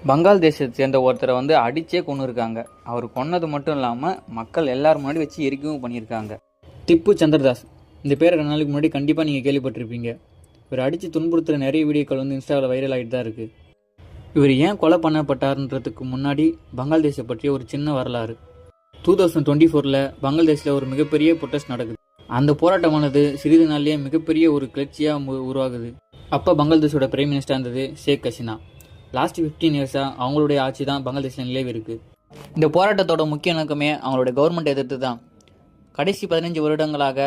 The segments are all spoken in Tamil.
பங்காள் தேசத்தை சேர்ந்த ஒருத்தரை அடிச்சே கொன்று இருக்காங்க. அவர் கொன்னது மட்டும் இல்லாமல் மக்கள் எல்லாரும் முன்னாடி வச்சு எரிக்கவும் பண்ணியிருக்காங்க. திப்பு சந்திரதாஸ், இந்த பேரை 2 நாளைக்கு முன்னாடி கண்டிப்பாக நீங்கள் கேள்விப்பட்டிருப்பீங்க. இவர் அடித்து துன்புறுத்துகிற நிறைய வீடியோக்கள் இன்ஸ்டாவில் வைரல் ஆகிட்டு தான் இருக்குது. இவர் ஏன் கொலை பண்ணப்பட்டார்ன்றதுக்கு முன்னாடி பங்களாதேஷை பற்றிய ஒரு சின்ன வரலாறு. 2024 பங்களாதேஷில் ஒரு மிகப்பெரிய ப்ரொட்டஸ்ட் நடக்குது. அந்த போராட்டமானது சிறிது நாள்லேயே மிகப்பெரிய ஒரு கிளர்ச்சியாக உருவாகுது. அப்போ பங்களாதேஷோட பிரைம் மினிஸ்டர் இருந்தது ஷேக் ஹசீனா. லாஸ்ட் 15 இயர்ஸாக அவங்களுடைய ஆட்சி தான் பங்களாதேஷில் நிலவி இருக்குது. இந்த போராட்டத்தோட முக்கிய நோக்கமே அவங்களோட கவர்மெண்ட் எதிர்த்து தான். கடைசி 15 வருடங்களாக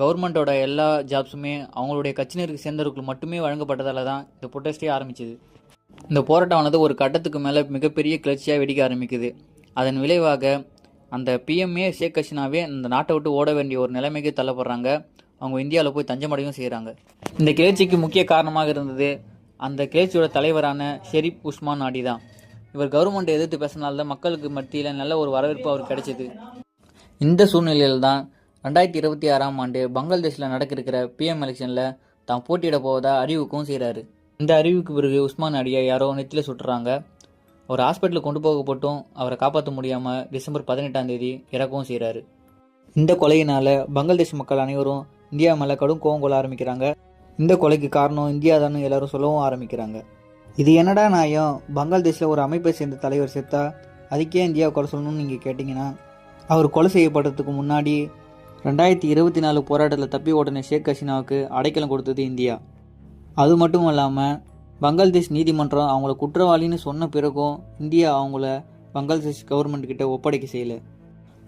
கவர்மெண்ட்டோட எல்லா ஜாப்ஸுமே அவங்களுடைய கட்சியினருக்கு சேர்ந்தவர்களுக்கு மட்டுமே வழங்கப்பட்டதால தான் இந்த ப்ரொட்டஸ்டே ஆரம்பிச்சுது. இந்த போராட்டமானது ஒரு கட்டத்துக்கு மேலே மிகப்பெரிய கிளர்ச்சியாக வெடிக்க ஆரம்பிக்குது. அதன் விளைவாக அந்த பிஎம்ஏ ஷேக் ஹசீனாவே இந்த நாட்டை விட்டு ஓட வேண்டிய ஒரு நிலைமைக்கு தள்ளப்படுறாங்க. அவங்க இந்தியாவில் போய் தஞ்சமடையும் செய்கிறாங்க. இந்த கிளர்ச்சிக்கு முக்கிய காரணமாக இருந்தது அந்த கிளர்ச்சியோட தலைவரான ஷெரீப் உஸ்மான் நாடி தான். இவர் கவர்மெண்ட்டை எதிர்த்து பேசினால்தான் மக்களுக்கு மத்தியில் நல்ல ஒரு வரவேற்பு அவருக்கு கிடைச்சிது. இந்த சூழ்நிலையில் தான் 2026ஆம் ஆண்டு பங்களாதேஷில் நடக்க இருக்கிற பிஎம் எலெக்ஷனில் தான் போட்டியிட போவதா அறிவிக்கவும் செய்கிறாரு. இந்த அறிவுக்கு பிறகு உஸ்மான் நாடியை யாரோ நெத்தியில் சுட்டுறாங்க. அவர் ஹாஸ்பிட்டலுக்கு கொண்டு போகப்பட்டும் அவரை காப்பாற்ற முடியாமல் டிசம்பர் 18ஆம் தேதி இறக்கவும் செய்கிறாரு. இந்த கொலையினால் பங்களாதேஷ் மக்கள் அனைவரும் இந்தியா மேலே கடும் கோவம் கொள்ள ஆரம்பிக்கிறாங்க. இந்த கொலைக்கு காரணம் இந்தியா தான் எல்லாரும் சொல்லவும் ஆரம்பிக்கிறாங்க. இது என்னடா நியாயம், பங்களாதேஷில் ஒரு அமைப்பை சேர்ந்த தலைவர் செத்தா அதுக்கே இந்தியாவை கொலை சொல்லணும்னு நீங்கள் கேட்டிங்கன்னா, அவர் கொலை செய்யப்படுறதுக்கு முன்னாடி 2024 போராட்டத்தில் தப்பி ஓடின ஷேக் ஹசீனாவுக்கு அடைக்கலம் கொடுத்தது இந்தியா. அது மட்டும் இல்லாமல் பங்களாதேஷ் நீதிமன்றம் அவங்கள குற்றவாளின்னு சொன்ன பிறகும் இந்தியா அவங்கள பங்களாதேஷ் கவர்மெண்ட் கிட்ட ஒப்படைக்க செய்யலை.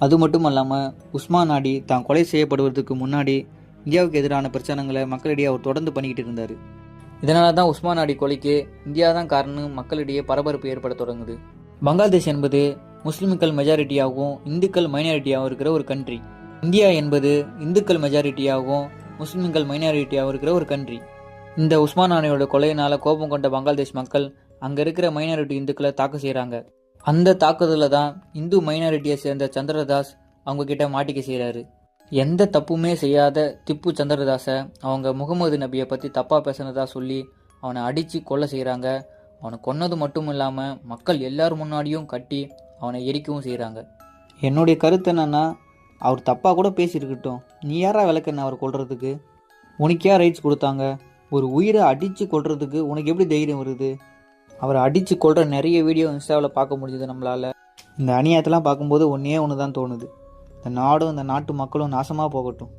அது மட்டும் இல்லாமல் உஸ்மான் நாடி தான் கொலை செய்யப்படுவதற்கு முன்னாடி இந்தியாவுக்கு எதிரான பிரச்சனைகளை மக்களிடையே அவர் தொடர்ந்து பண்ணிக்கிட்டு இருந்தார். இதனால தான் உஸ்மான் நாடி கொலைக்கு இந்தியா தான் காரணம் மக்களிடையே பரபரப்பு ஏற்பட தொடங்குது. பங்களாதேஷ் என்பது முஸ்லிம்கள் மெஜாரிட்டியாகவும் இந்துக்கள் மைனாரிட்டியாகவும் இருக்கிற ஒரு கண்ட்ரி. இந்தியா என்பது இந்துக்கள் மெஜாரிட்டியாகவும் முஸ்லிம்கள் மைனாரிட்டியாகவும் இருக்கிற ஒரு கண்ட்ரி. இந்த உஸ்மான் நாடியோட கொலையினால் கோபம் கொண்ட பங்களாதேஷ் மக்கள் அங்கே இருக்கிற மைனாரிட்டி இந்துக்களை தாக்க செய்கிறாங்க. அந்த தாக்குதலில் தான் இந்து மைனாரிட்டியை சேர்ந்த சந்திரதாஸ் அவங்க கிட்ட மாட்டிக்க செய்கிறாரு. எந்த தப்புமே செய்யாத திப்பு சந்திரதாஸை அவங்க முகமது நபியை பற்றி தப்பாக பேசினதா சொல்லி அவனை அடித்து கொலை செய்கிறாங்க. அவனை கொன்னது மட்டும் இல்லாமல் மக்கள் எல்லாரும் முன்னாடியும் கட்டி அவனை எரிக்கவும் செய்கிறாங்க. என்னுடைய கருத்து என்னன்னா, அவர் தப்பாக கூட பேசியிருக்கட்டும், நீ யாரா விளக்கண்ண அவர் கொல்றதுக்கு? உனக்கே ரைட்ஸ் கொடுத்தாங்க? ஒரு உயிரை அடித்து கொல்றதுக்கு உனக்கு எப்படி தைரியம் வருது? அவரை அடித்து கொல்ற நிறைய வீடியோ இன்ஸ்டாவில் பார்க்க முடியுது நம்மளால். இந்த அநியாயத்தெல்லாம் பார்க்கும்போது ஒன்றே ஒன்று தான் தோணுது, இந்த நாடும் இந்த நாட்டு மக்களும் நாசமாக போகட்டும்.